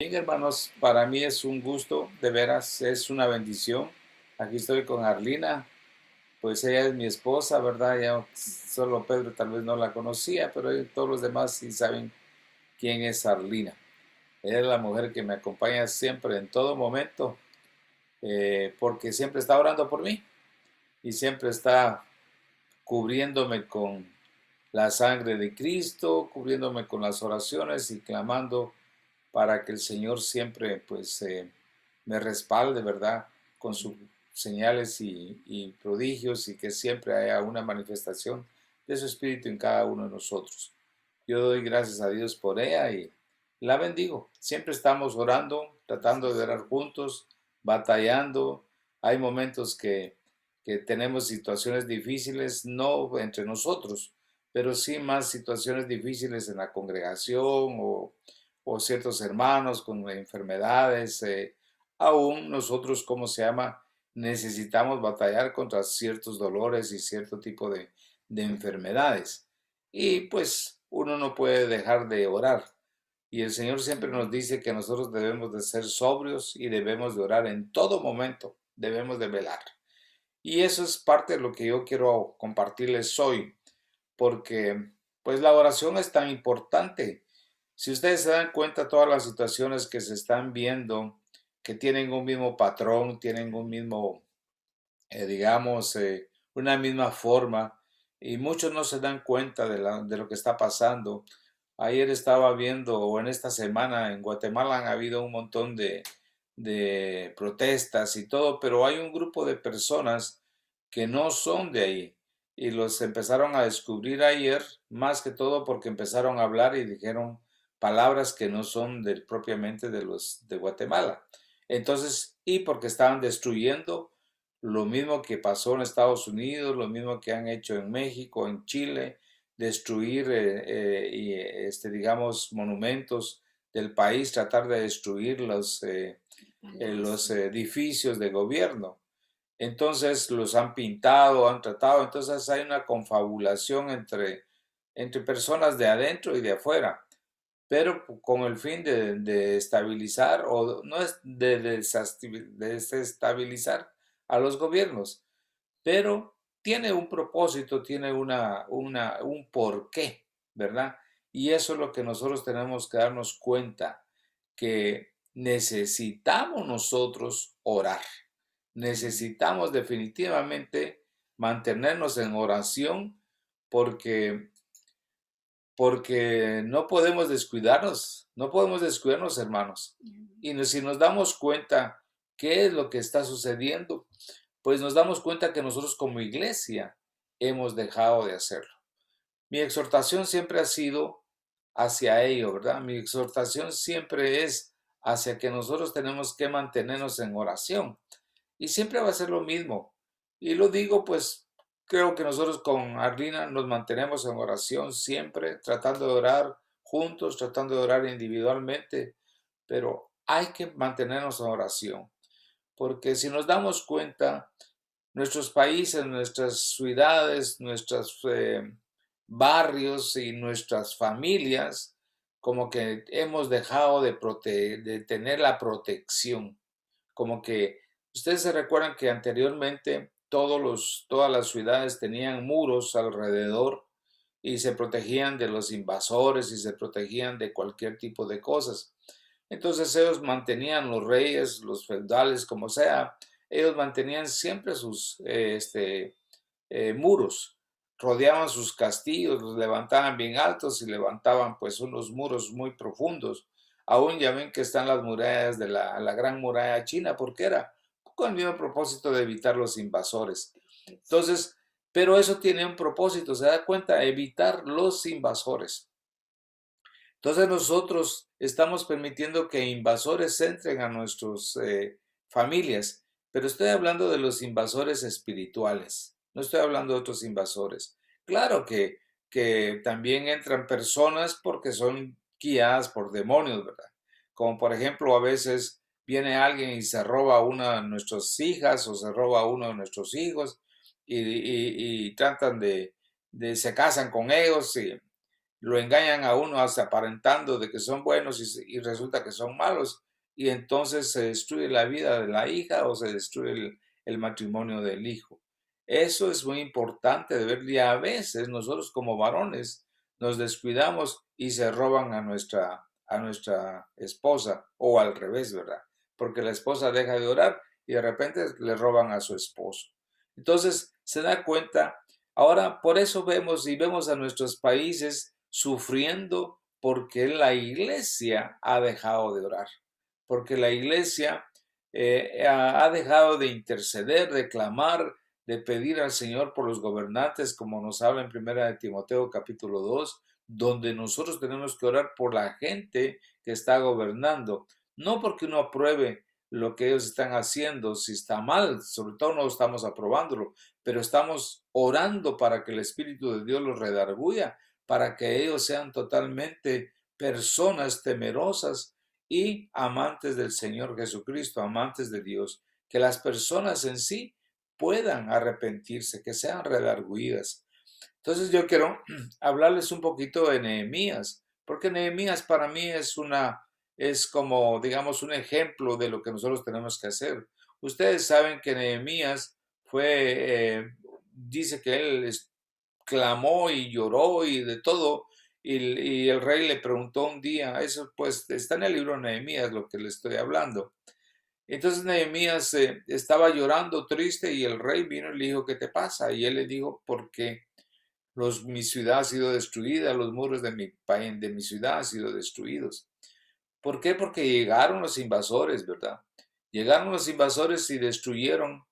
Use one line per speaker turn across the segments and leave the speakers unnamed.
Bien, hermanos, para mí es un gusto, de veras, es una bendición. Aquí estoy con Arlina, pues ella es mi esposa, ¿verdad? Ya solo Pedro tal vez no la conocía, pero todos los demás sí saben quién es Arlina. Ella es la mujer que me acompaña siempre, en todo momento, porque siempre está orando por mí y siempre está cubriéndome con la sangre de Cristo, cubriéndome con las oraciones y clamando para que el Señor siempre pues me respalde, ¿verdad? Con sus señales y prodigios y que siempre haya una manifestación de su Espíritu en cada uno de nosotros. Yo doy gracias a Dios por ella y la bendigo. Siempre estamos orando, tratando de orar juntos, batallando. Hay momentos que tenemos situaciones difíciles, no entre nosotros, pero sí más situaciones difíciles en la congregación o ciertos hermanos con enfermedades. Aún nosotros, ¿cómo se llama? Necesitamos batallar contra ciertos dolores y cierto tipo de enfermedades. Y pues uno no puede dejar de orar. Y el Señor siempre nos dice que nosotros debemos de ser sobrios y debemos de orar en todo momento. Debemos de velar. Y eso es parte de lo que yo quiero compartirles hoy, porque pues la oración es tan importante. Si ustedes se dan cuenta, todas las situaciones que se están viendo, que tienen un mismo patrón, tienen un mismo, digamos, una misma forma, y muchos no se dan cuenta de lo que está pasando. Ayer estaba viendo, o en esta semana en Guatemala han habido un montón de protestas y todo, pero hay un grupo de personas que no son de ahí y los empezaron a descubrir ayer, más que todo porque empezaron a hablar y dijeron palabras que no son propiamente de los de Guatemala. Entonces, y porque estaban destruyendo lo mismo que pasó en Estados Unidos, lo mismo que han hecho en México, en Chile, destruir, digamos, monumentos del país, tratar de destruir los edificios de gobierno. Entonces los han pintado, han tratado, entonces hay una confabulación entre personas de adentro y de afuera, pero con el fin de estabilizar o no es de desestabilizar a los gobiernos, pero tiene un propósito, tiene un porqué, ¿verdad? Y eso es lo que nosotros tenemos que darnos cuenta, que necesitamos nosotros orar. Necesitamos definitivamente mantenernos en oración porque, porque no podemos descuidarnos, no podemos descuidarnos, hermanos. Y si nos damos cuenta qué es lo que está sucediendo, pues nos damos cuenta que nosotros como iglesia hemos dejado de hacerlo. Mi exhortación siempre ha sido hacia ello, ¿verdad? Mi exhortación siempre es hacia que nosotros tenemos que mantenernos en oración. Y siempre va a ser lo mismo. Y lo digo, pues creo que nosotros con Arlina nos mantenemos en oración siempre, tratando de orar juntos, tratando de orar individualmente, pero hay que mantenernos en oración, porque si nos damos cuenta, nuestros países, nuestras ciudades, nuestros barrios y nuestras familias, como que hemos dejado de tener la protección. Como que ustedes se recuerdan que anteriormente todas las ciudades tenían muros alrededor y se protegían de los invasores y se protegían de cualquier tipo de cosas. Entonces ellos mantenían los reyes, los feudales, como sea, ellos mantenían siempre sus muros, rodeaban sus castillos, los levantaban bien altos y levantaban pues unos muros muy profundos. Aún ya ven que están las murallas de la gran muralla china, porque era con el mismo propósito de evitar los invasores. Entonces, pero eso tiene un propósito, se da cuenta, evitar los invasores. Entonces nosotros estamos permitiendo que invasores entren a nuestras familias, pero estoy hablando de los invasores espirituales, no estoy hablando de otros invasores. Claro que también entran personas porque son guiadas por demonios, ¿verdad? Como por ejemplo a veces viene alguien y se roba una de nuestras hijas o se roba uno de nuestros hijos y tratan se casan con ellos y lo engañan a uno hasta aparentando de que son buenos y resulta que son malos. Y entonces se destruye la vida de la hija o se destruye el matrimonio del hijo. Eso es muy importante de ver y a veces nosotros como varones nos descuidamos y se roban a nuestra esposa o al revés, ¿verdad? Porque la esposa deja de orar y de repente le roban a su esposo. Entonces se da cuenta, ahora por eso vemos a nuestros países sufriendo porque la iglesia ha dejado de orar, porque la iglesia ha dejado de interceder, de clamar, de pedir al Señor por los gobernantes, como nos habla en Primera de Timoteo capítulo 2, donde nosotros tenemos que orar por la gente que está gobernando, no porque uno apruebe lo que ellos están haciendo, si está mal, sobre todo no estamos aprobándolo, pero estamos orando para que el Espíritu de Dios los redarguya, para que ellos sean totalmente personas temerosas y amantes del Señor Jesucristo, amantes de Dios, que las personas en sí puedan arrepentirse, que sean redarguidas. Entonces yo quiero hablarles un poquito de Nehemías, porque Nehemías para mí es como, digamos, un ejemplo de lo que nosotros tenemos que hacer. Ustedes saben que Nehemías dice que él clamó y lloró y de todo, y el rey le preguntó un día, eso pues está en el libro de Nehemías lo que le estoy hablando. Entonces Nehemías estaba llorando triste y el rey vino y le dijo, ¿qué te pasa? Y él le dijo, porque mi ciudad ha sido destruida, los muros de mi país, de mi ciudad han sido destruidos. ¿Por qué? Porque llegaron los invasores, ¿verdad? Llegaron los invasores y destruyeron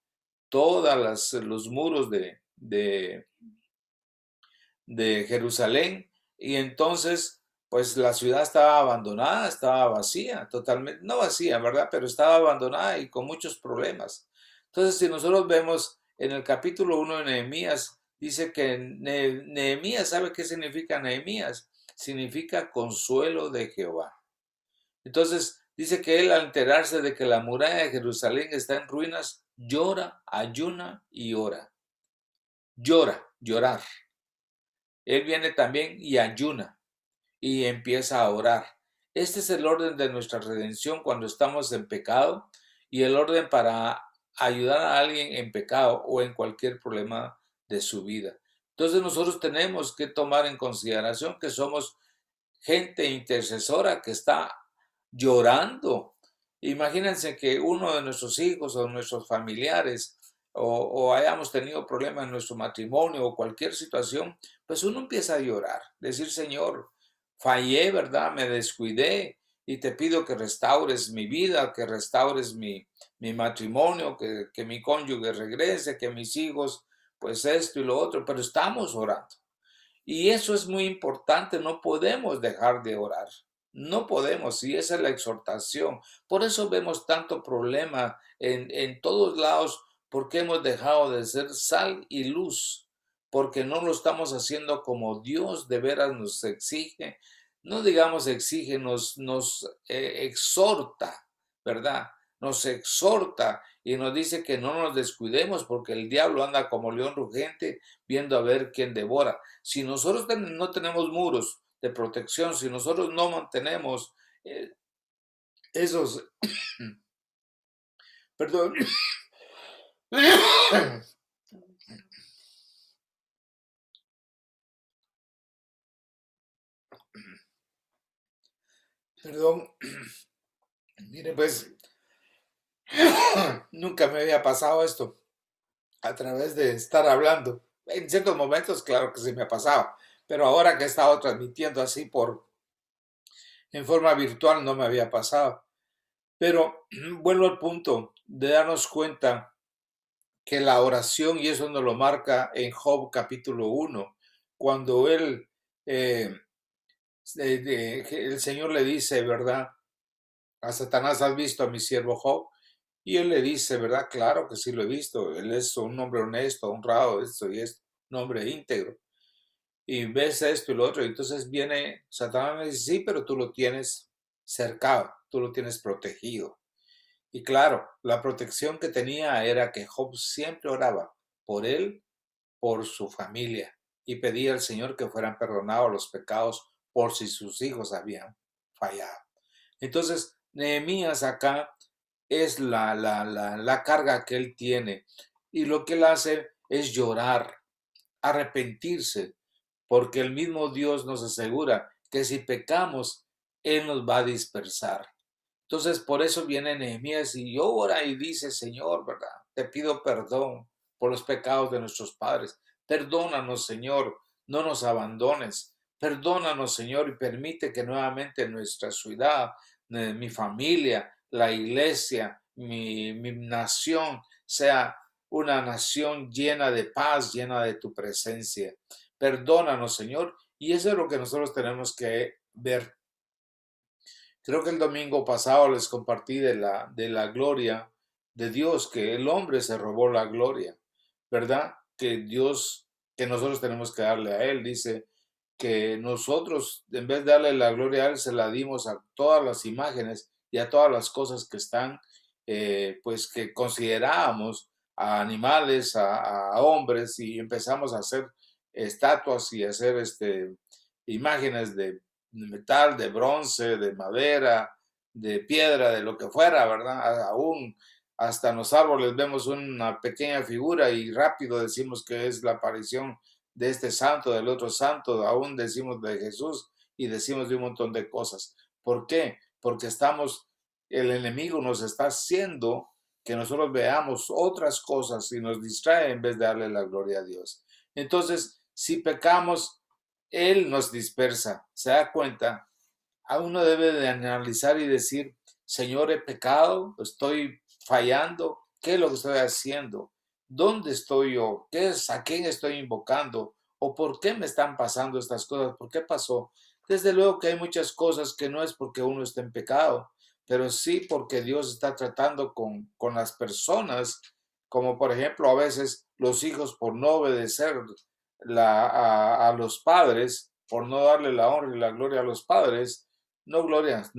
todos los muros de Jerusalén y entonces pues la ciudad estaba abandonada, estaba vacía, totalmente, no vacía, ¿verdad? Pero estaba abandonada y con muchos problemas. Entonces si nosotros vemos en el capítulo 1 de Nehemías, dice que Nehemías, ¿sabe qué significa Nehemías? Significa consuelo de Jehová. Entonces dice que él al enterarse de que la muralla de Jerusalén está en ruinas, llora, ayuna y ora. Llora, llorar. Él viene también y ayuna y empieza a orar. Este es el orden de nuestra redención cuando estamos en pecado y el orden para ayudar a alguien en pecado o en cualquier problema de su vida. Entonces nosotros tenemos que tomar en consideración que somos gente intercesora que está llorando. Imagínense que uno de nuestros hijos o nuestros familiares o hayamos tenido problemas en nuestro matrimonio o cualquier situación, pues uno empieza a llorar, decir, Señor, fallé, ¿verdad? Me descuidé y te pido que restaures mi vida, que restaures mi matrimonio, que mi cónyuge regrese, que mis hijos, pues esto y lo otro, pero estamos orando. Y eso es muy importante, no podemos dejar de orar, no podemos, y esa es la exhortación. Por eso vemos tanto problema en todos lados, porque hemos dejado de ser sal y luz, porque no lo estamos haciendo como Dios de veras nos exige, no digamos exige, nos exhorta, ¿verdad? Nos exhorta y nos dice que no nos descuidemos porque el diablo anda como león rugente viendo a ver quién devora. Si nosotros no tenemos muros de protección, si nosotros no mantenemos eh, esos, perdón, perdón, miren pues, nunca me había pasado esto a través de estar hablando. En ciertos momentos, claro que sí me ha pasado, pero ahora que he estado transmitiendo así en forma virtual no me había pasado. Pero vuelvo al punto de darnos cuenta que la oración, y eso nos lo marca en Job capítulo 1, cuando eh, el Señor le dice, ¿verdad? A Satanás, ¿has visto a mi siervo Job? Y él le dice, ¿verdad? Claro que sí lo he visto. Él es un hombre honesto, honrado, esto y esto, un hombre íntegro. Y ves esto y lo otro. Y entonces viene Satanás y dice, sí, pero tú lo tienes cercado, tú lo tienes protegido. Y claro, la protección que tenía era que Job siempre oraba por él, por su familia. y pedía al Señor que fueran perdonados los pecados por si sus hijos habían fallado. Entonces, Nehemías acá es la carga que él tiene, y lo que él hace es llorar, arrepentirse, porque el mismo Dios nos asegura que si pecamos, Él nos va a dispersar. Entonces, por eso viene Nehemías y llora y dice: Señor, ¿verdad? Te pido perdón por los pecados de nuestros padres. Perdónanos, Señor, no nos abandones. Perdónanos, Señor, y permite que nuevamente nuestra ciudad, mi familia, la iglesia, mi nación sea una nación llena de paz, llena de tu presencia. Perdónanos, Señor, y eso es lo que nosotros tenemos que ver. Creo que el domingo pasado les compartí de la gloria de Dios, que el hombre se robó la gloria, ¿verdad? Que Dios, que nosotros tenemos que darle a Él. Dice que nosotros, en vez de darle la gloria a Él, se la dimos a todas las imágenes y a todas las cosas que están, pues que considerábamos, a animales, a hombres, y empezamos a hacer estatuas y a hacer imágenes de metal, de bronce, de madera, de piedra, de lo que fuera, ¿verdad? Aún hasta en los árboles vemos una pequeña figura y rápido decimos que es la aparición de este santo, del otro santo, aún decimos de Jesús y decimos de un montón de cosas. ¿Por qué? Porque el enemigo nos está haciendo que nosotros veamos otras cosas y nos distrae en vez de darle la gloria a Dios. Entonces, si pecamos, Él nos dispersa. ¿Se da cuenta? A uno debe de analizar y decir: Señor, he pecado, estoy fallando, ¿qué es lo que estoy haciendo? ¿Dónde estoy yo? ¿A quién estoy invocando? ¿O por qué me están pasando estas cosas? ¿Por qué pasó? Desde luego que hay muchas cosas que no es porque uno esté en pecado, pero sí porque Dios está tratando con las personas, como por ejemplo a veces los hijos, por no obedecer a los padres, por no darle la honra y la gloria a los padres, no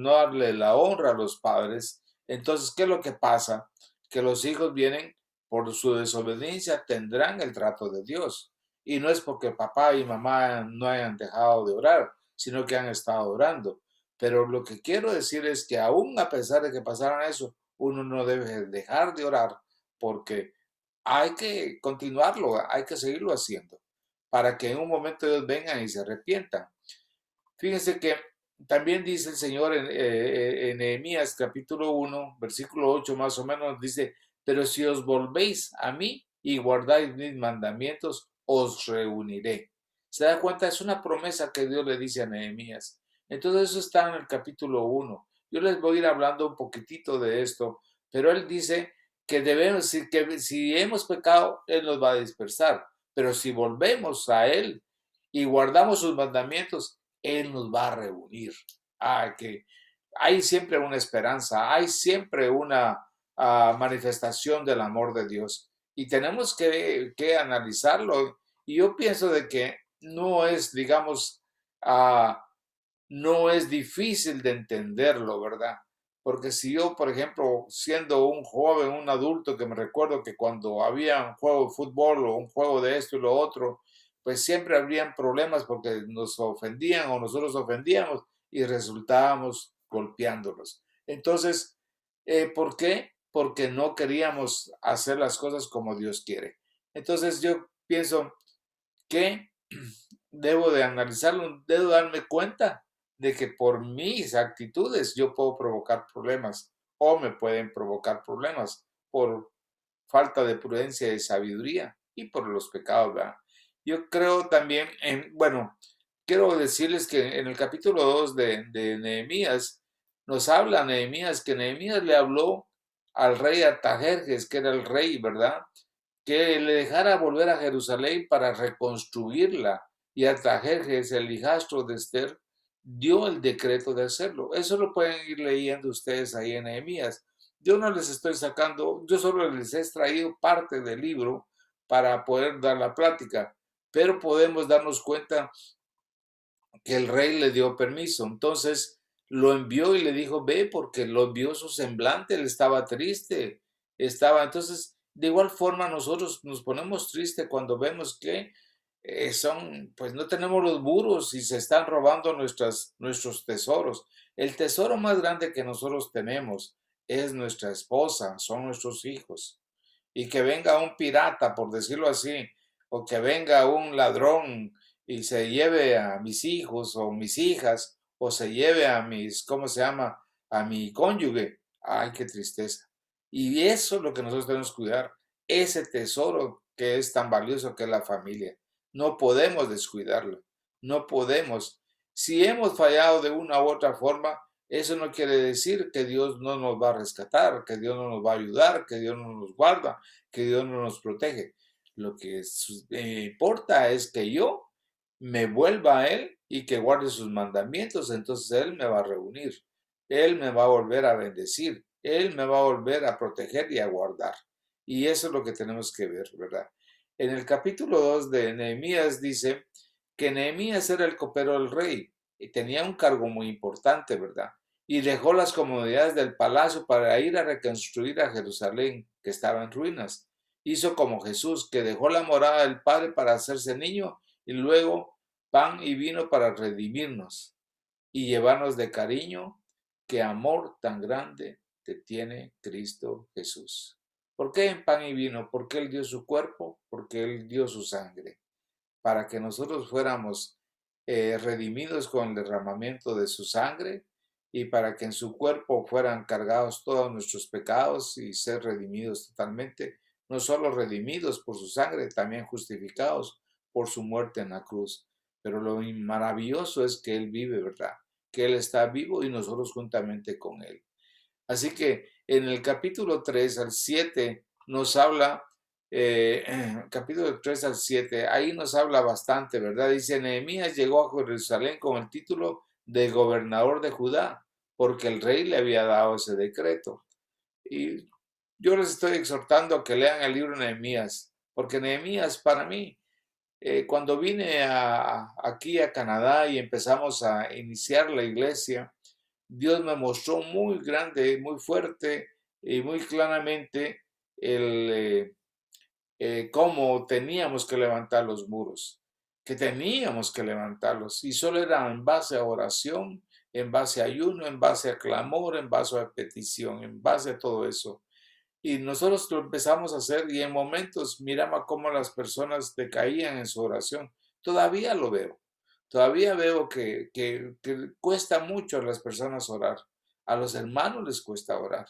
darle la honra a los padres. Entonces, ¿qué es lo que pasa? Que los hijos vienen por su desobediencia, tendrán el trato de Dios. Y no es porque papá y mamá no hayan dejado de orar, sino que han estado orando. Pero lo que quiero decir es que aún a pesar de que pasaran eso, uno no debe dejar de orar, porque hay que continuarlo, hay que seguirlo haciendo, para que en un momento ellos vengan y se arrepientan. Fíjense que también dice el Señor en Nehemías capítulo 1, versículo 8 más o menos, dice: pero si os volvéis a mí y guardáis mis mandamientos, os reuniré. ¿Se da cuenta? Es una promesa que Dios le dice a Nehemías. Entonces eso está en el capítulo 1. Yo les voy a ir hablando un poquitito de esto, pero él dice que debemos, que si hemos pecado, Él nos va a dispersar, pero si volvemos a Él y guardamos sus mandamientos, Él nos va a reunir. Que hay siempre una esperanza, hay siempre una manifestación del amor de Dios, y tenemos que analizarlo. Y yo pienso de que no es, digamos, no es difícil de entenderlo, ¿verdad? Porque si yo, por ejemplo, siendo un joven, un adulto, que me recuerdo que cuando había un juego de fútbol o un juego de esto y lo otro, pues siempre habrían problemas porque nos ofendían o nosotros ofendíamos y resultábamos golpeándolos. Entonces, ¿por qué? Porque no queríamos hacer las cosas como Dios quiere. Entonces yo pienso que debo de analizarlo, debo darme cuenta de que por mis actitudes yo puedo provocar problemas, o me pueden provocar problemas por falta de prudencia y sabiduría, y por los pecados, ¿verdad? Yo creo también bueno, quiero decirles que en el capítulo 2 de Nehemías, nos habla Nehemías que Nehemías le habló al rey Artajerjes, que era el rey, ¿verdad? Que le dejara volver a Jerusalén para reconstruirla. Y Artajerjes, el hijastro de Esther, dio el decreto de hacerlo. Eso lo pueden ir leyendo ustedes ahí en Nehemías. Yo no les estoy sacando, yo solo les he extraído parte del libro para poder dar la plática, pero podemos darnos cuenta que el rey le dio permiso. Entonces lo envió y le dijo: ve, porque lo envió su semblante, él estaba triste, entonces, de igual forma nosotros nos ponemos tristes cuando vemos que pues no tenemos los muros y se están robando nuestros tesoros. El tesoro más grande que nosotros tenemos es nuestra esposa, son nuestros hijos. Y que venga un pirata, por decirlo así, o que venga un ladrón y se lleve a mis hijos o mis hijas, o se lleve a ¿cómo se llama? A mi cónyuge. Ay, qué tristeza. Y eso es lo que nosotros tenemos que cuidar, ese tesoro que es tan valioso que es la familia. No podemos descuidarlo, no podemos. Si hemos fallado de una u otra forma, eso no quiere decir que Dios no nos va a rescatar, que Dios no nos va a ayudar, que Dios no nos guarda, que Dios no nos protege. Lo que importa es que yo me vuelva a Él y que guarde sus mandamientos, entonces Él me va a reunir, Él me va a volver a bendecir, Él me va a volver a proteger y a guardar. Y eso es lo que tenemos que ver, ¿verdad? En el capítulo 2 de Nehemías dice que Nehemías era el copero del rey y tenía un cargo muy importante, ¿verdad? Y dejó las comodidades del palacio para ir a reconstruir a Jerusalén, que estaba en ruinas. Hizo como Jesús, que dejó la morada del Padre para hacerse niño y luego pan y vino para redimirnos y llevarnos de cariño, que amor tan grande te tiene Cristo Jesús. ¿Por qué en pan y vino? Porque Él dio su cuerpo, porque Él dio su sangre, para que nosotros fuéramos redimidos con el derramamiento de su sangre y para que en su cuerpo fueran cargados todos nuestros pecados y ser redimidos totalmente, no solo redimidos por su sangre, también justificados por su muerte en la cruz. Pero lo maravilloso es que Él vive, ¿verdad? Que Él está vivo y nosotros juntamente con Él. Así que en el capítulo 3 al 7 nos habla, capítulo 3 al 7, ahí nos habla bastante, ¿verdad? Dice, Nehemías llegó a Jerusalén con el título de gobernador de Judá, porque el rey le había dado ese decreto. Y yo les estoy exhortando a que lean el libro de Nehemías, porque Nehemías para mí, cuando vine aquí a Canadá y empezamos a iniciar la iglesia, Dios me mostró muy grande, muy fuerte y muy claramente cómo teníamos que levantar los muros, que teníamos que levantarlos y solo era en base a oración, en base a ayuno, en base a clamor, en base a petición, en base a todo eso. Y nosotros lo empezamos a hacer y en momentos miraba cómo las personas decaían en su oración. Todavía lo veo. Todavía veo que cuesta mucho a las personas orar. A los hermanos les cuesta orar.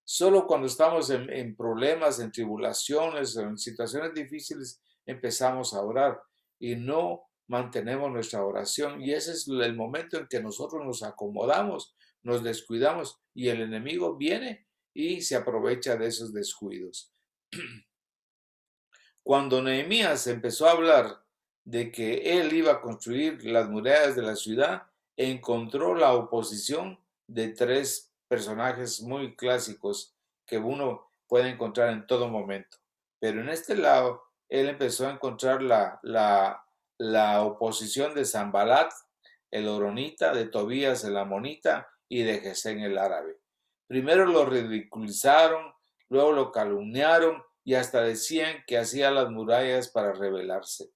Solo cuando estamos en problemas, en tribulaciones, en situaciones difíciles, empezamos a orar y no mantenemos nuestra oración. Y ese es el momento en que nosotros nos acomodamos, nos descuidamos y el enemigo viene y se aprovecha de esos descuidos. Cuando Nehemías empezó a hablar de que él iba a construir las murallas de la ciudad, encontró la oposición de tres personajes muy clásicos que uno puede encontrar en todo momento. Pero en este lado, él empezó a encontrar la oposición de Sanbalat, el horonita, de Tobías, el amonita, y de Gesén, el árabe. Primero lo ridiculizaron, luego lo calumniaron y hasta decían que hacía las murallas para rebelarse.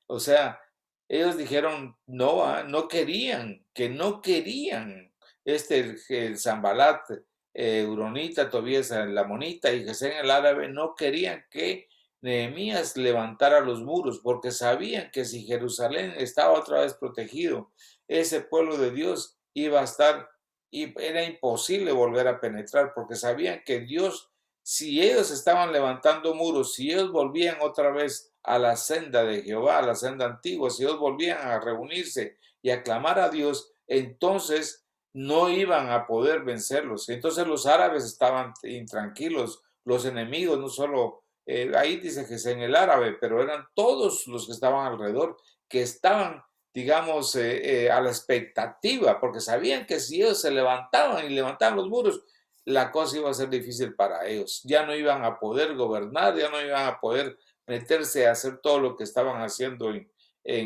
O sea, ellos dijeron no, no querían, que no querían. El Zambalat, Euronita, Tobías, la Monita y Gesén el árabe no querían que Nehemías levantara los muros porque sabían que si Jerusalén estaba otra vez protegido, ese pueblo de Dios iba a estar y era imposible volver a penetrar porque sabían que Dios, si ellos estaban levantando muros, si ellos volvían otra vez a la senda de Jehová, a la senda antigua, si ellos volvían a reunirse y a clamar a Dios, entonces no iban a poder vencerlos. Entonces los árabes estaban intranquilos, los enemigos, no solo, ahí dice que es en el árabe, pero eran todos los que estaban alrededor, que estaban digamos, a la expectativa, porque sabían que si ellos se levantaban y levantaban los muros, la cosa iba a ser difícil para ellos. Ya no iban a poder gobernar, ya no iban a poder meterse a hacer todo lo que estaban haciendo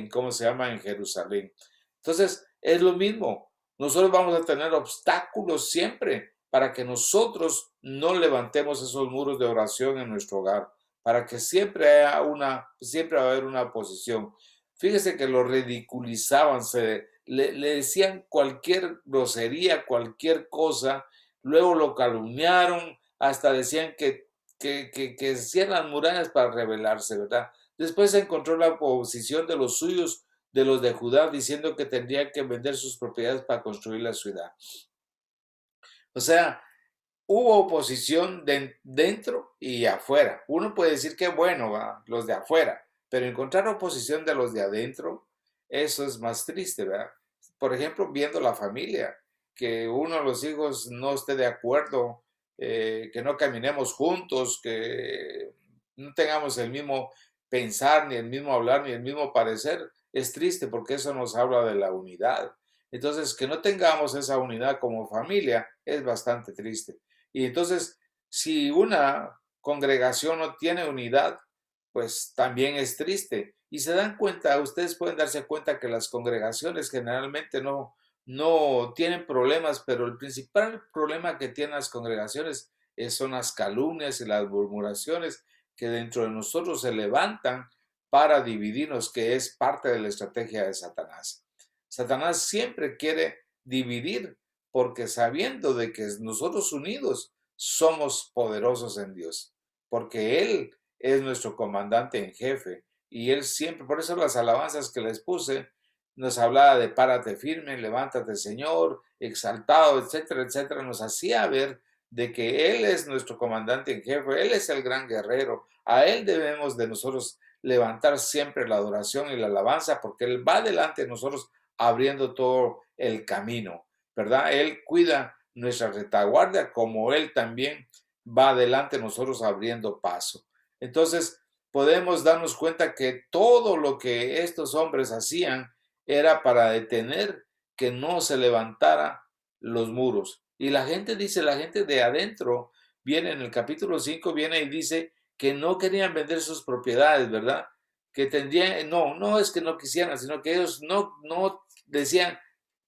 ¿cómo se llama?, en Jerusalén. Entonces, es lo mismo. Nosotros vamos a tener obstáculos siempre para que nosotros no levantemos esos muros de oración en nuestro hogar, para que siempre siempre va a haber una oposición. Fíjese que lo ridiculizaban, le decían cualquier grosería, cualquier cosa, luego lo calumniaron, hasta decían que hacían las murallas para rebelarse, ¿verdad? Después se encontró la oposición de los suyos, de los de Judá, diciendo que tendrían que vender sus propiedades para construir la ciudad. O sea, hubo oposición dentro y afuera. Uno puede decir que bueno, ¿va? Los de afuera, pero encontrar oposición de los de adentro, eso es más triste, ¿verdad? Por ejemplo, viendo la familia, que uno de los hijos no esté de acuerdo, que no caminemos juntos, que no tengamos el mismo pensar, ni el mismo hablar, ni el mismo parecer, es triste porque eso nos habla de la unidad. Entonces, que no tengamos esa unidad como familia es bastante triste. Y entonces, si una congregación no tiene unidad, pues también es triste. Y se dan cuenta, ustedes pueden darse cuenta que las congregaciones generalmente no tienen problemas, pero el principal problema que tienen las congregaciones son las calumnias y las murmuraciones que dentro de nosotros se levantan para dividirnos, que es parte de la estrategia de Satanás. Satanás siempre quiere dividir porque sabiendo de que nosotros unidos somos poderosos en Dios, porque Él es nuestro comandante en jefe y Él siempre, por eso las alabanzas que les puse, nos hablaba de párate firme, levántate Señor, exaltado, etcétera, etcétera, nos hacía ver de que Él es nuestro comandante en jefe, Él es el gran guerrero, a Él debemos de nosotros levantar siempre la adoración y la alabanza porque Él va delante de nosotros abriendo todo el camino, ¿verdad? Él cuida nuestra retaguardia como Él también va adelante nosotros abriendo paso. Entonces, podemos darnos cuenta que todo lo que estos hombres hacían era para detener que no se levantara los muros. Y la gente dice, la gente de adentro, viene en el capítulo 5, viene y dice que no querían vender sus propiedades, ¿verdad? Que tendrían, no es que no quisieran, sino que ellos no decían,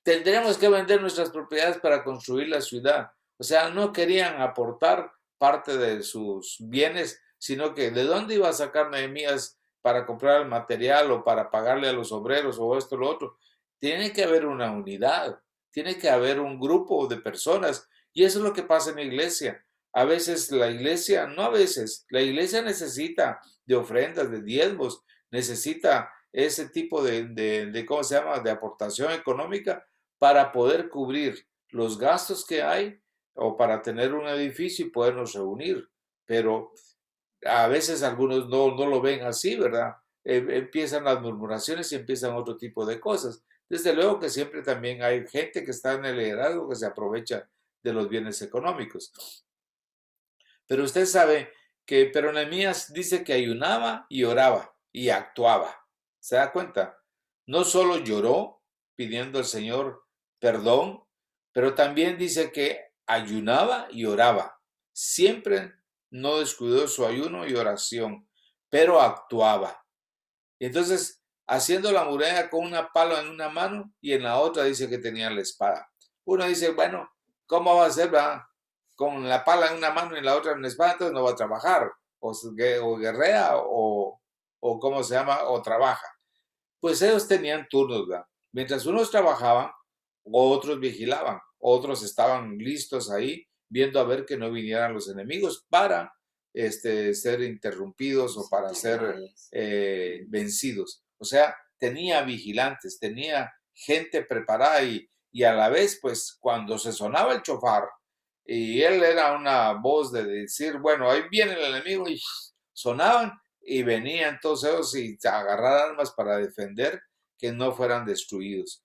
tendremos que vender nuestras propiedades para construir la ciudad. O sea, no querían aportar parte de sus bienes, sino que de dónde iba a sacar Nehemías para comprar el material o para pagarle a los obreros o esto o lo otro. Tiene que haber una unidad, tiene que haber un grupo de personas y eso es lo que pasa en la iglesia. A veces la iglesia, no a veces, la iglesia necesita de ofrendas, de diezmos, necesita ese tipo de ¿cómo se llama?, de aportación económica para poder cubrir los gastos que hay o para tener un edificio y podernos reunir. Pero a veces algunos no lo ven así, ¿verdad? Empiezan las murmuraciones y empiezan otro tipo de cosas. Desde luego que siempre también hay gente que está en el liderazgo que se aprovecha de los bienes económicos. Pero usted sabe que pero Nehemías dice que ayunaba y oraba y actuaba. ¿Se da cuenta? No solo lloró pidiendo al Señor perdón, pero también dice que ayunaba y oraba. Siempre no descuidó su ayuno y oración, pero actuaba. Entonces, haciendo la muralla con una pala en una mano y en la otra dice que tenía la espada. Uno dice, bueno, ¿cómo va a ser, va? Con la pala en una mano y en la otra en la espada, entonces no va a trabajar, o guerrea, o ¿cómo se llama? O trabaja. Pues ellos tenían turnos, ¿verdad? Mientras unos trabajaban, otros vigilaban, otros estaban listos ahí, viendo a ver que no vinieran los enemigos para ser interrumpidos o para ser vencidos. O sea, tenía vigilantes, tenía gente preparada y a la vez, pues cuando se sonaba el chofar, y él era una voz de decir, bueno, ahí viene el enemigo y sonaban y venían todos ellos y agarrar armas para defender que no fueran destruidos.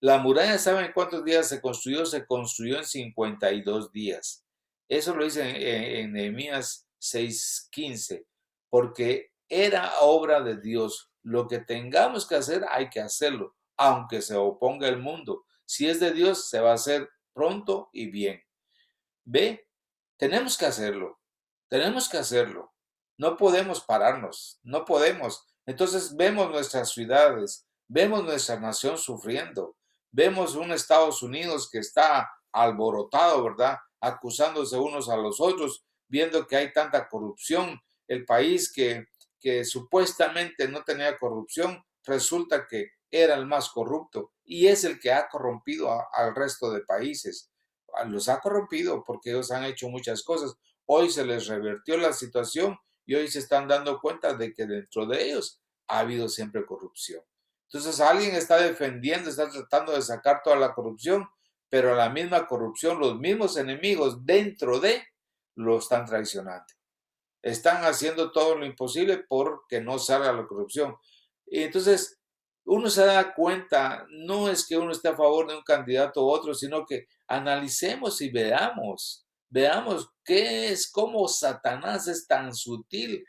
La muralla, ¿saben cuántos días se construyó? Se construyó en 52 días. Eso lo dice en Nehemías 6:15, porque era obra de Dios. Lo que tengamos que hacer, hay que hacerlo, aunque se oponga el mundo. Si es de Dios, se va a hacer pronto y bien. ¿Ve? Tenemos que hacerlo. Tenemos que hacerlo. No podemos pararnos. No podemos. Entonces vemos nuestras ciudades, vemos nuestra nación sufriendo. Vemos un Estados Unidos que está alborotado, ¿verdad? Acusándose unos a los otros, viendo que hay tanta corrupción, el país que supuestamente no tenía corrupción, resulta que era el más corrupto y es el que ha corrompido al resto de países. Los ha corrompido porque ellos han hecho muchas cosas. Hoy se les revertió la situación y hoy se están dando cuenta de que dentro de ellos ha habido siempre corrupción. Entonces alguien está defendiendo, está tratando de sacar toda la corrupción, pero la misma corrupción, los mismos enemigos dentro de, lo están traicionando. Están haciendo todo lo imposible porque no salga la corrupción. Y entonces uno se da cuenta, no es que uno esté a favor de un candidato u otro, sino que analicemos y veamos qué es, cómo Satanás es tan sutil,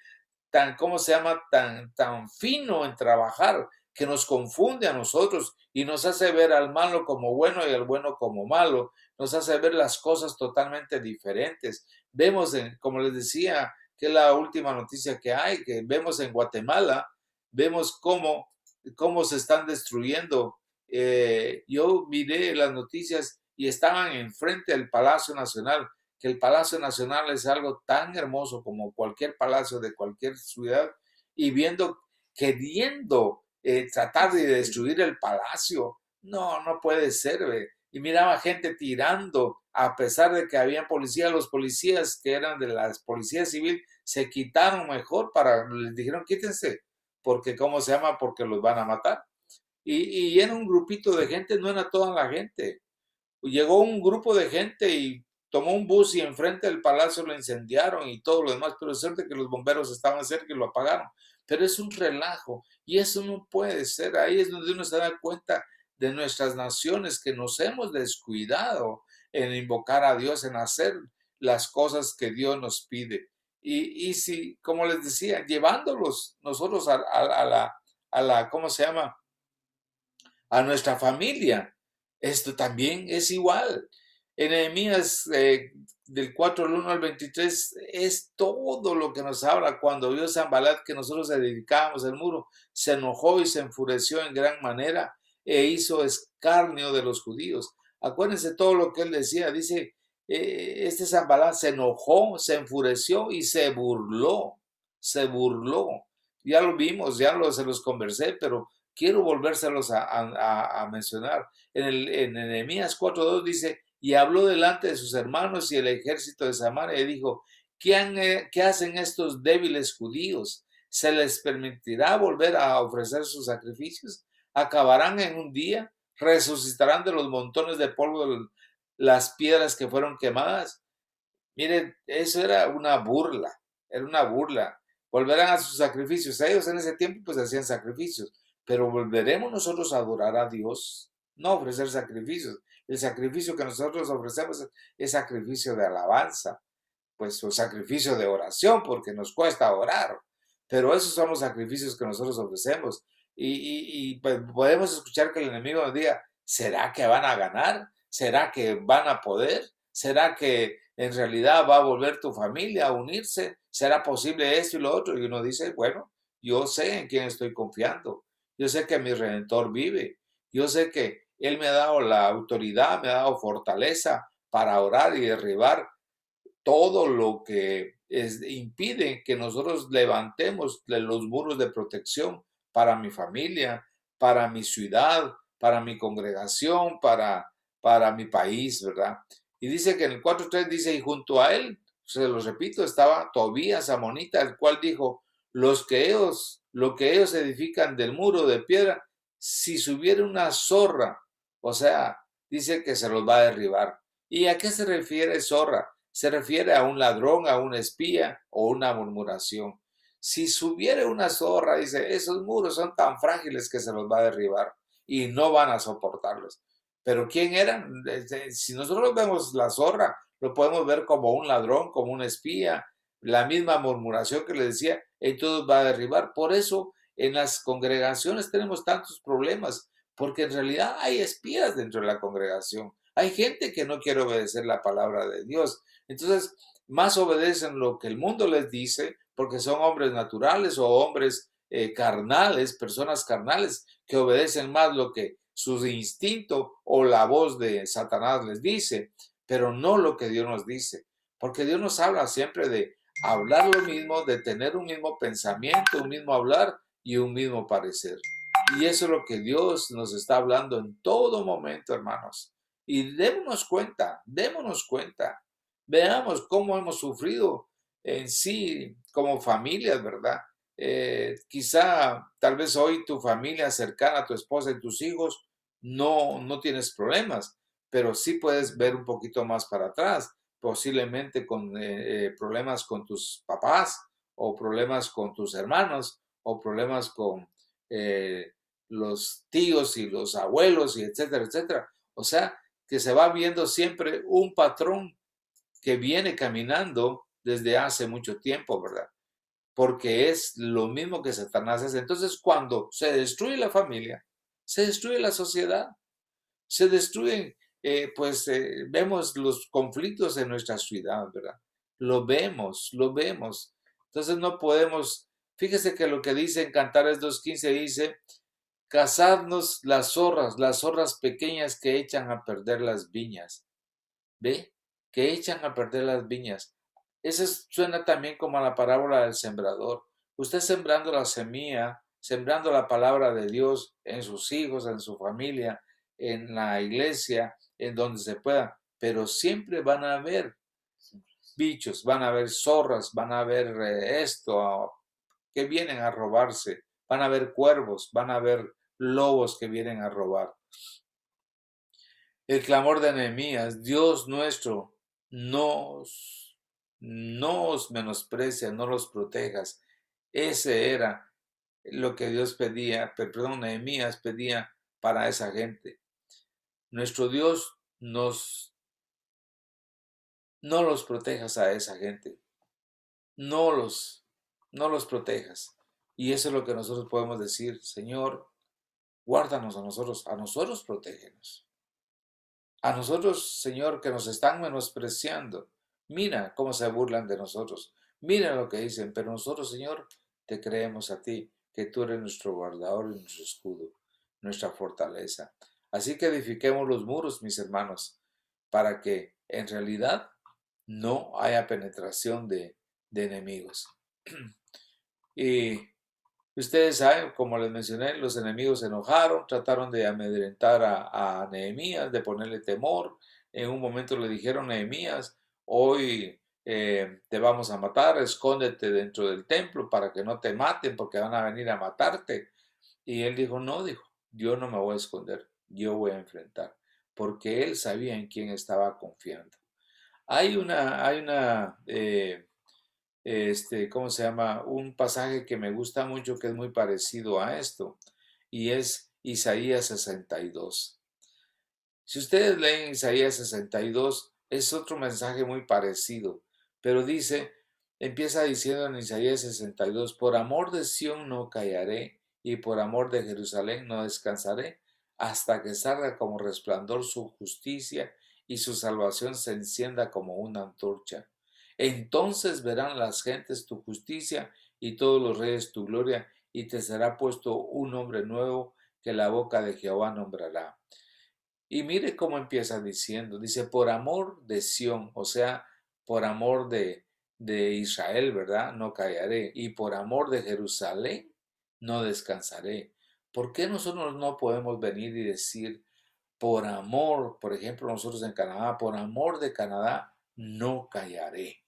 tan, ¿cómo se llama? Tan fino en trabajar, que nos confunde a nosotros y nos hace ver al malo como bueno y al bueno como malo, nos hace ver las cosas totalmente diferentes. Vemos, como les decía, que es la última noticia que hay, que vemos en Guatemala, vemos cómo se están destruyendo. Yo miré las noticias y estaban enfrente del Palacio Nacional, que el Palacio Nacional es algo tan hermoso como cualquier palacio de cualquier ciudad, y queriendo tratar de destruir el palacio. No, no puede ser. Y miraba gente tirando, a pesar de que había policías, los policías que eran de la policía civil se quitaron mejor les dijeron quítense, porque ¿cómo se llama? Porque los van a matar. Y era un grupito de gente, no era toda la gente. Llegó un grupo de gente y tomó un bus y enfrente del palacio lo incendiaron y todo lo demás, pero es cierto que los bomberos estaban cerca y lo apagaron. Pero es un relajo y eso no puede ser. Ahí es donde uno se da cuenta de nuestras naciones, que nos hemos descuidado en invocar a Dios, en hacer las cosas que Dios nos pide. Y si, como les decía, llevándolos nosotros a la, ¿cómo se llama? A nuestra familia. Esto también es igual. En Nehemías del 4 al 1 al 23 es todo lo que nos habla. Cuando vio Sanbalat que nosotros edificábamos el muro, se enojó y se enfureció en gran manera e hizo escarnio de los judíos. Acuérdense todo lo que él decía. Dice, este Sanbalat se enojó, se enfureció y se burló. Se burló. Ya lo vimos, se los conversé, pero quiero volvérselos a mencionar. En Nehemías 4:2 dice, y habló delante de sus hermanos y el ejército de Samaria y dijo, ¿qué hacen estos débiles judíos? ¿Se les permitirá volver a ofrecer sus sacrificios? ¿Acabarán en un día? ¿Resucitarán de los montones de polvo las piedras que fueron quemadas? Miren, eso era una burla. Volverán a sus sacrificios. Ellos en ese tiempo pues hacían sacrificios, pero volveremos nosotros a adorar a Dios, no ofrecer sacrificios. El sacrificio que nosotros ofrecemos es sacrificio de alabanza, pues o sacrificio de oración, porque nos cuesta orar. Pero esos son los sacrificios que nosotros ofrecemos. Y pues podemos escuchar que el enemigo nos diga, ¿será que van a ganar? ¿Será que van a poder? ¿Será que en realidad va a volver tu familia a unirse? ¿Será posible esto y lo otro? Y uno dice, bueno, yo sé en quién estoy confiando. Yo sé que mi Redentor vive. Yo sé que Él me ha dado la autoridad, me ha dado fortaleza para orar y derribar todo lo que impide que nosotros levantemos los muros de protección para mi familia, para mi ciudad, para mi congregación, para mi país, ¿verdad? Y dice que en el 4:3 dice, y junto a él, se los repito, estaba Tobías Amonita, el cual dijo, lo que ellos edifican del muro de piedra, si subiera una zorra, o sea, dice que se los va a derribar. ¿Y a qué se refiere zorra? Se refiere a un ladrón, a un espía o una murmuración. Si subiera una zorra, dice, esos muros son tan frágiles que se los va a derribar y no van a soportarlos. Pero ¿quién eran? Si nosotros vemos la zorra, lo podemos ver como un ladrón, como un espía, la misma murmuración que le decía, entonces va a derribar. Por eso en las congregaciones tenemos tantos problemas, porque en realidad hay espías dentro de la congregación. Hay gente que no quiere obedecer la palabra de Dios. Entonces, más obedecen lo que el mundo les dice, porque son hombres naturales o hombres carnales, personas carnales, que obedecen más lo que su instinto o la voz de Satanás les dice, pero no lo que Dios nos dice, porque Dios nos habla siempre de hablar lo mismo, de tener un mismo pensamiento, un mismo hablar y un mismo parecer. Y eso es lo que Dios nos está hablando en todo momento, hermanos. Y démonos cuenta, veamos cómo hemos sufrido en sí como familias, ¿verdad? Quizá tal vez hoy tu familia cercana, tu esposa y tus hijos, no tienes problemas, pero sí puedes ver un poquito más para atrás, posiblemente con problemas con tus papás o problemas con tus hermanos o problemas con eh, los tíos y los abuelos y etcétera, etcétera. O sea, que se va viendo siempre un patrón que viene caminando desde hace mucho tiempo, ¿verdad? Porque es lo mismo que Satanás hace. Entonces, cuando se destruye la familia, se destruye la sociedad, se destruyen, vemos los conflictos en nuestra ciudad, ¿verdad? Lo vemos. Entonces no podemos, fíjese que lo que dice en Cantares 2:15 dice, cazadnos las zorras pequeñas que echan a perder las viñas. ¿Ve? Que echan a perder las viñas. Eso suena también como a la parábola del sembrador. Usted sembrando la semilla, sembrando la palabra de Dios en sus hijos, en su familia, en la iglesia, en donde se pueda. Pero siempre van a haber bichos, van a haber zorras, van a haber que vienen a robarse, van a haber cuervos, van a haber lobos que vienen a robar. El clamor de Nehemías, Dios nuestro, no os menosprecia, no los protejas. Ese era lo que Dios pedía, perdón, Nehemías pedía para esa gente. Nuestro Dios no los protejas a esa gente, no los, no los protejas. Y eso es lo que nosotros podemos decir, Señor, guárdanos a nosotros protégenos. A nosotros, Señor, que nos están menospreciando. Mira cómo se burlan de nosotros. Mira lo que dicen, pero nosotros, Señor, te creemos a ti, que tú eres nuestro guardador y nuestro escudo, nuestra fortaleza. Así que edifiquemos los muros, mis hermanos, para que en realidad no haya penetración de enemigos. Y ustedes saben, como les mencioné, los enemigos se enojaron, trataron de amedrentar a Nehemías, de ponerle temor. En un momento le dijeron, Nehemías, hoy te vamos a matar, escóndete dentro del templo para que no te maten porque van a venir a matarte. Y él dijo, no, dijo, yo no me voy a esconder, yo voy a enfrentar, porque él sabía en quién estaba confiando. ¿Cómo se llama? Un pasaje que me gusta mucho, que es muy parecido a esto, y es Isaías 62. Si ustedes leen Isaías 62, es otro mensaje muy parecido, pero empieza diciendo en Isaías 62, por amor de Sión no callaré, y por amor de Jerusalén no descansaré, hasta que salga como resplandor su justicia y su salvación se encienda como una antorcha. Entonces verán las gentes tu justicia y todos los reyes tu gloria, y te será puesto un nombre nuevo que la boca de Jehová nombrará. Y mire cómo empieza diciendo, dice, por amor de Sión, o sea, por amor de Israel, ¿verdad? No callaré. Y por amor de Jerusalén, no descansaré. ¿Por qué nosotros no podemos venir y decir, por amor, por ejemplo, nosotros en Canadá, por amor de Canadá, no callaré?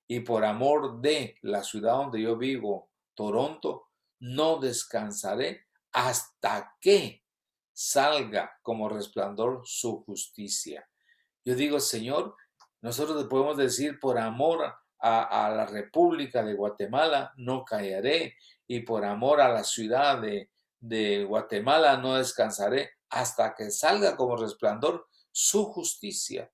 Y por amor de la ciudad donde yo vivo, Toronto, no descansaré hasta que salga como resplandor su justicia. Yo digo, Señor, nosotros le podemos decir por amor a la República de Guatemala, no callaré, y por amor a la ciudad de Guatemala, no descansaré hasta que salga como resplandor su justicia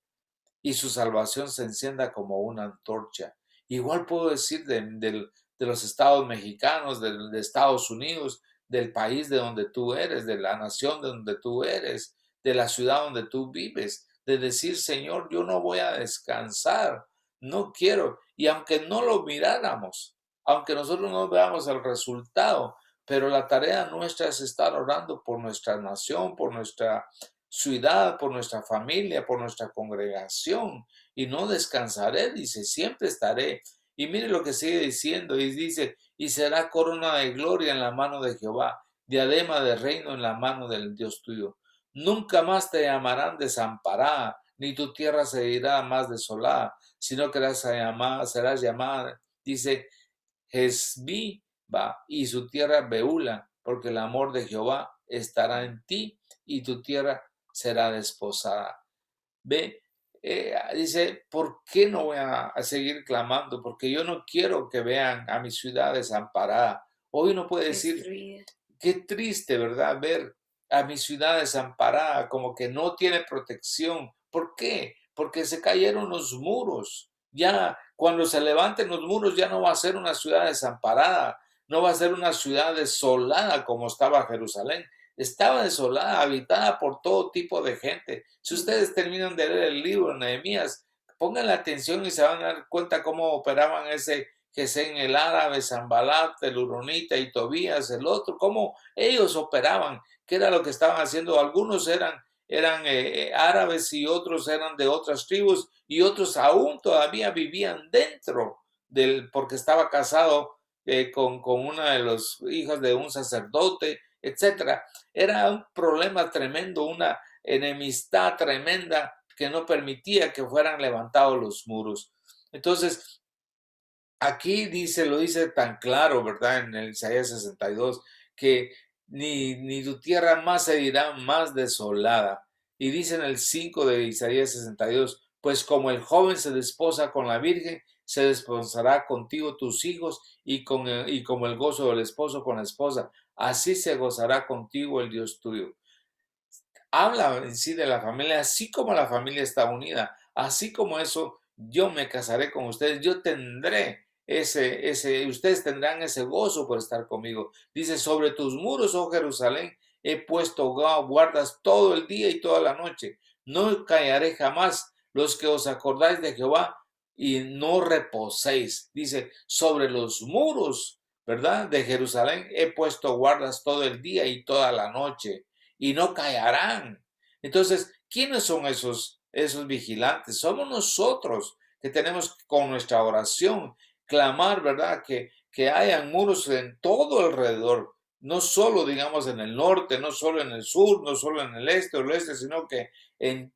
y su salvación se encienda como una antorcha. Igual puedo decir de los estados mexicanos, de Estados Unidos, del país de donde tú eres, de la nación de donde tú eres, de la ciudad donde tú vives, de decir, Señor, yo no voy a descansar, no quiero. Y aunque no lo miráramos, aunque nosotros no veamos el resultado, pero la tarea nuestra es estar orando por nuestra nación, por nuestra ciudad, por nuestra familia, por nuestra congregación, y no descansaré, dice, siempre estaré. Y mire lo que sigue diciendo, y dice, y será corona de gloria en la mano de Jehová, diadema de reino en la mano del Dios tuyo. Nunca más te llamarán desamparada, ni tu tierra se dirá más desolada, sino que serás llamada, dice, Hesbiba, y su tierra Beula, porque el amor de Jehová estará en ti, y tu tierra será desposada. Ve, dice, ¿por qué no voy a seguir clamando? Porque yo no quiero que vean a mi ciudad desamparada. Hoy uno puede decir, qué triste, ¿verdad? Ver a mi ciudad desamparada, como que no tiene protección. ¿Por qué? Porque se cayeron los muros. Ya cuando se levanten los muros ya no va a ser una ciudad desamparada, no va a ser una ciudad desolada como estaba Jerusalén. Estaba desolada, habitada por todo tipo de gente. Si ustedes terminan de leer el libro de Nehemías, pongan la atención y se van a dar cuenta cómo operaban ese Gesén el árabe, Sanbalat, el Huronita y Tobías, el otro, cómo ellos operaban, qué era lo que estaban haciendo. Algunos eran árabes y otros eran de otras tribus y otros aún todavía vivían dentro porque estaba casado con una de los hijas de un sacerdote, etcétera. Era un problema tremendo, una enemistad tremenda que no permitía que fueran levantados los muros. Entonces, aquí lo dice tan claro, ¿verdad? En el Isaías 62, que ni tu tierra más se dirá más desolada. Y dice en el 5 de Isaías 62, pues como el joven se desposa con la virgen, se desposará contigo tus hijos y como el gozo del esposo con la esposa, así se gozará contigo el Dios tuyo. Habla en sí de la familia, así como la familia está unida, así como eso, yo me casaré con ustedes, yo tendré ustedes tendrán ese gozo por estar conmigo. Dice, sobre tus muros, oh Jerusalén, he puesto guardas todo el día y toda la noche. No callaré jamás los que os acordáis de Jehová y no reposéis. Dice, sobre los muros, ¿verdad? De Jerusalén he puesto guardas todo el día y toda la noche y no callarán. Entonces, ¿quiénes son esos vigilantes? Somos nosotros que tenemos con nuestra oración clamar, ¿verdad? Que hayan muros en todo alrededor, no solo, digamos, en el norte, no solo en el sur, no solo en el este o el oeste, sino que en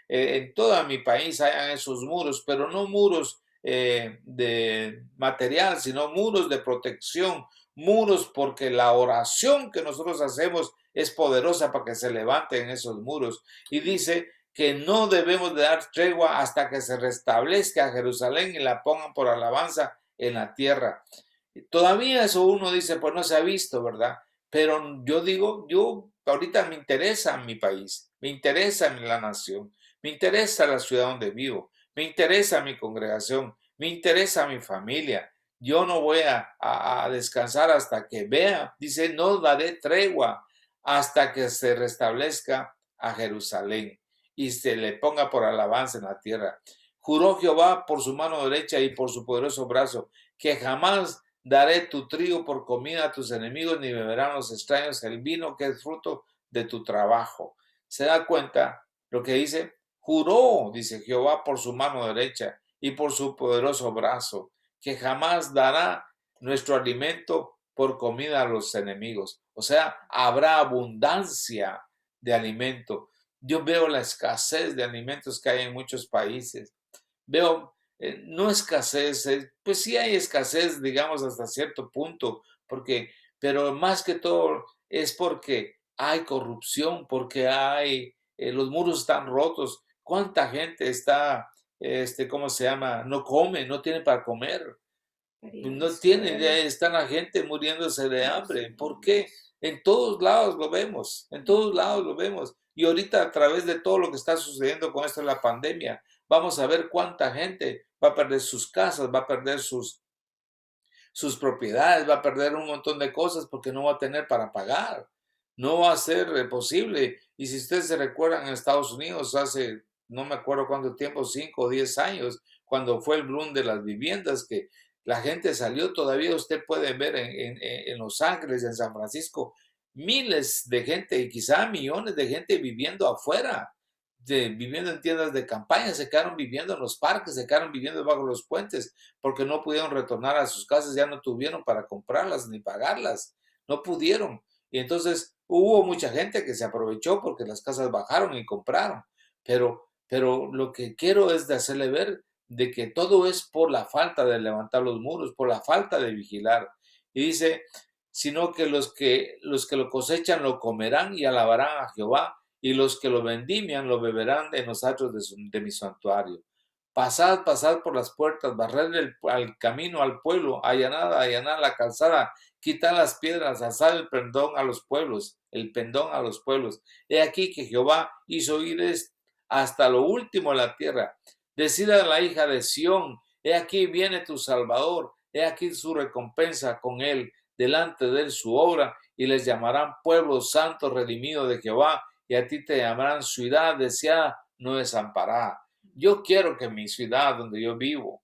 en toda mi país hayan esos muros, pero no muros de material, sino muros de protección, muros porque la oración que nosotros hacemos es poderosa para que se levanten esos muros. Y dice que no debemos de dar tregua hasta que se restablezca Jerusalén y la pongan por alabanza en la tierra. Todavía eso uno dice, pues no se ha visto, ¿verdad? Pero yo digo, yo ahorita me interesa mi país, me interesa la nación, me interesa la ciudad donde vivo, me interesa mi congregación, me interesa mi familia. Yo no voy a descansar hasta que vea, dice, no daré tregua hasta que se restablezca a Jerusalén y se le ponga por alabanza en la tierra. Juró Jehová por su mano derecha y por su poderoso brazo, que jamás daré tu trigo por comida a tus enemigos, ni beberán los extraños el vino que es fruto de tu trabajo. ¿Se da cuenta lo que dice? Juró, dice Jehová, por su mano derecha y por su poderoso brazo, que jamás dará nuestro alimento por comida a los enemigos. O sea, habrá abundancia de alimento. Yo veo la escasez de alimentos que hay en muchos países. Veo, no escasez, pues sí hay escasez, digamos, hasta cierto punto, pero más que todo es porque hay corrupción, porque los muros están rotos. ¿Cuánta gente está, cómo se llama? No come, no tiene para comer. No tiene, ya está la gente muriéndose de hambre. ¿Por qué? En todos lados lo vemos, en todos lados lo vemos. Y ahorita a través de todo lo que está sucediendo con esto de la pandemia, vamos a ver cuánta gente va a perder sus casas, va a perder sus propiedades, va a perder un montón de cosas porque no va a tener para pagar. No va a ser posible. Y si ustedes se recuerdan en Estados Unidos hace, no me acuerdo cuánto tiempo, 5 o 10 años, cuando fue el boom de las viviendas, que la gente salió, todavía usted puede ver en Los Ángeles, en San Francisco, miles de gente y quizá millones de gente viviendo afuera, viviendo en tiendas de campaña, se quedaron viviendo en los parques, se quedaron viviendo bajo los puentes, porque no pudieron retornar a sus casas, ya no tuvieron para comprarlas ni pagarlas, no pudieron. Y entonces hubo mucha gente que se aprovechó porque las casas bajaron y compraron, pero lo que quiero es de hacerle ver de que todo es por la falta de levantar los muros, por la falta de vigilar. Y dice, sino que los que lo cosechan lo comerán y alabarán a Jehová, y los que lo vendimian lo beberán en los atrios de mi santuario. Pasad, pasad por las puertas, barred al camino al pueblo, allanad, allanad la calzada, quitad las piedras, alzad el pendón a los pueblos. He aquí que Jehová hizo ir hasta lo último de la tierra. Decid a la hija de Sión, he aquí viene tu Salvador, he aquí su recompensa con él, delante de él su obra, y les llamarán pueblo santo redimido de Jehová, y a ti te llamarán ciudad deseada, no desamparada. Yo quiero que mi ciudad donde yo vivo,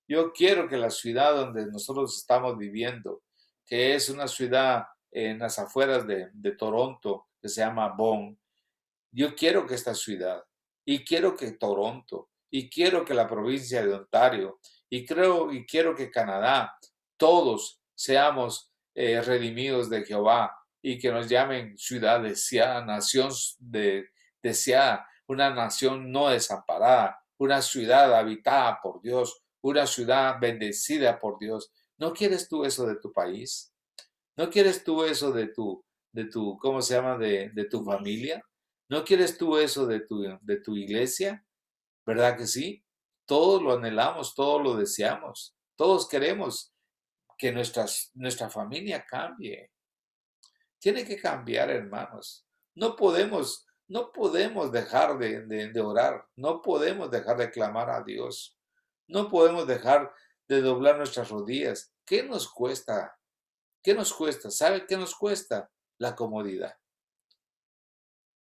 yo quiero que la ciudad donde nosotros estamos viviendo, que es una ciudad en las afueras de Toronto, que se llama Bonn, yo quiero que esta ciudad, y quiero que Toronto, y quiero que la provincia de Ontario, y quiero que Canadá, todos seamos redimidos de Jehová y que nos llamen ciudad deseada, deseada, una nación no desamparada, una ciudad habitada por Dios, una ciudad bendecida por Dios. ¿No quieres tú eso de tu país? ¿No quieres tú eso de tu, ¿cómo se llama? De tu familia. ¿No quieres tú eso de tu iglesia? ¿Verdad que sí? Todos lo anhelamos, todos lo deseamos, todos queremos que nuestra familia cambie. Tiene que cambiar, hermanos. No podemos dejar de orar, no podemos dejar de clamar a Dios, no podemos dejar de doblar nuestras rodillas. ¿Qué nos cuesta? ¿Qué nos cuesta? ¿Sabe qué nos cuesta? La comodidad.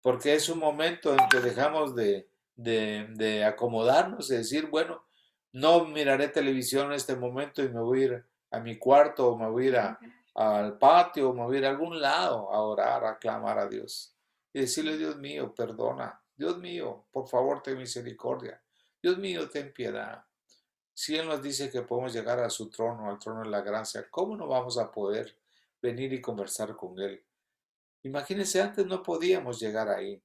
Porque es un momento en que dejamos de acomodarnos y decir, bueno, no miraré televisión en este momento y me voy a ir a mi cuarto o me voy a ir al patio o me voy a ir a algún lado a orar, a clamar a Dios. Y decirle, Dios mío, perdona. Dios mío, por favor, ten misericordia. Dios mío, ten piedad. Si Él nos dice que podemos llegar a su trono, al trono de la gracia, ¿cómo no vamos a poder venir y conversar con Él? Imagínense, antes no podíamos llegar ahí,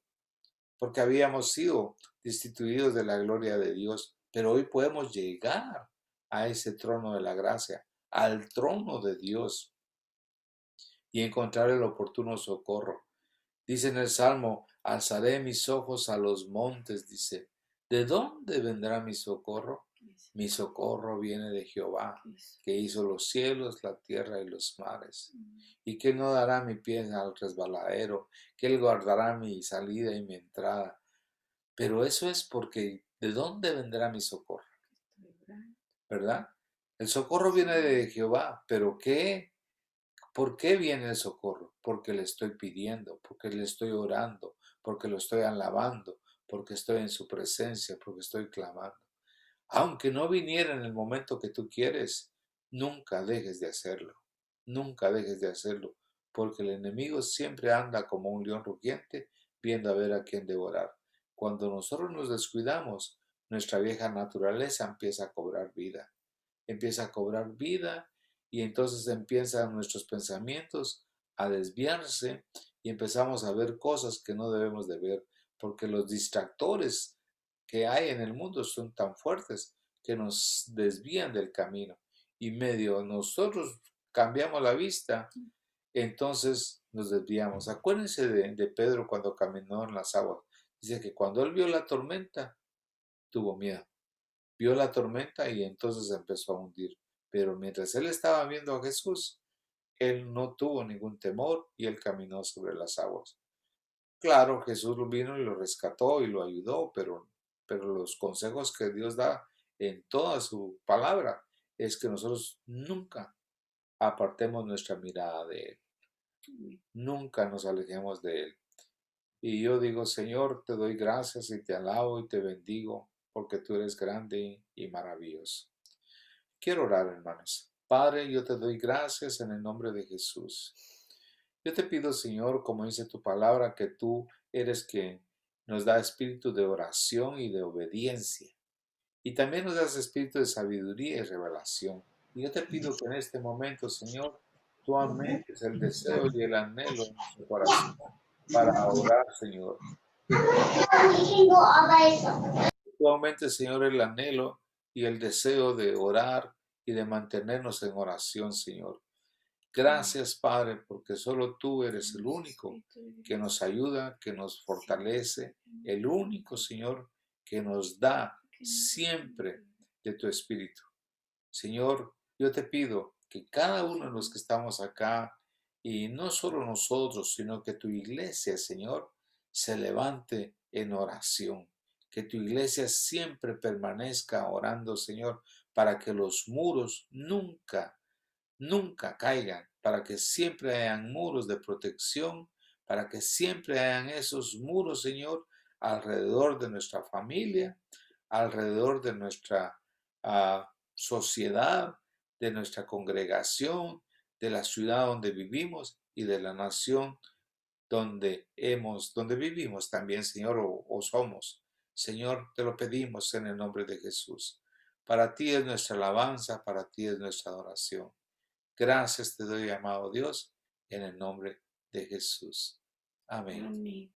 porque habíamos sido destituidos de la gloria de Dios, pero hoy podemos llegar a ese trono de la gracia, al trono de Dios y encontrar el oportuno socorro. Dice en el Salmo, alzaré mis ojos a los montes, dice, ¿de dónde vendrá mi socorro? Mi socorro viene de Jehová, que hizo los cielos, la tierra y los mares. Y que no dará mi pie al resbaladero, que él guardará mi salida y mi entrada. Pero eso es porque, ¿de dónde vendrá mi socorro? ¿Verdad? El socorro viene de Jehová, pero ¿qué? ¿Por qué viene el socorro? Porque le estoy pidiendo, porque le estoy orando, porque lo estoy alabando, porque estoy en su presencia, porque estoy clamando. Aunque no viniera en el momento que tú quieres, nunca dejes de hacerlo. Nunca dejes de hacerlo, porque el enemigo siempre anda como un león rugiente, viendo a ver a quién devorar. Cuando nosotros nos descuidamos, nuestra vieja naturaleza empieza a cobrar vida y entonces empiezan nuestros pensamientos a desviarse y empezamos a ver cosas que no debemos de ver, porque los distractores que hay en el mundo son tan fuertes que nos desvían del camino y medio nosotros cambiamos la vista, entonces nos desviamos. Acuérdense de Pedro cuando caminó en las aguas. Dice que cuando él vio la tormenta, tuvo miedo. Vio la tormenta y entonces empezó a hundir. Pero mientras él estaba viendo a Jesús, él no tuvo ningún temor y él caminó sobre las aguas. Claro, Jesús vino y lo rescató y lo ayudó, pero los consejos que Dios da en toda su palabra es que nosotros nunca apartemos nuestra mirada de Él, nunca nos alejemos de Él. Y yo digo, Señor, te doy gracias y te alabo y te bendigo porque tú eres grande y maravilloso. Quiero orar, hermanos. Padre, yo te doy gracias en el nombre de Jesús. Yo te pido, Señor, como dice tu palabra, que tú eres nos da espíritu de oración y de obediencia. Y también nos das espíritu de sabiduría y revelación. Y yo te pido que en este momento, Señor, tú aumentes el deseo y el anhelo en nuestro corazón para orar, Señor. Que tú aumentes, Señor, el anhelo y el deseo de orar y de mantenernos en oración, Señor. Gracias, Padre, porque solo tú eres el único que nos ayuda, que nos fortalece, el único, Señor, que nos da siempre de tu Espíritu. Señor, yo te pido que cada uno de los que estamos acá, y no solo nosotros, sino que tu iglesia, Señor, se levante en oración. Que tu iglesia siempre permanezca orando, Señor, para que los muros nunca caigan, para que siempre hayan muros de protección, para que siempre hayan esos muros, Señor, alrededor de nuestra familia, alrededor de nuestra sociedad, de nuestra congregación, de la ciudad donde vivimos y de la nación donde vivimos también, Señor, o somos. Señor, te lo pedimos en el nombre de Jesús. Para ti es nuestra alabanza, para ti es nuestra adoración. Gracias te doy, amado Dios, en el nombre de Jesús. Amén.
Amén.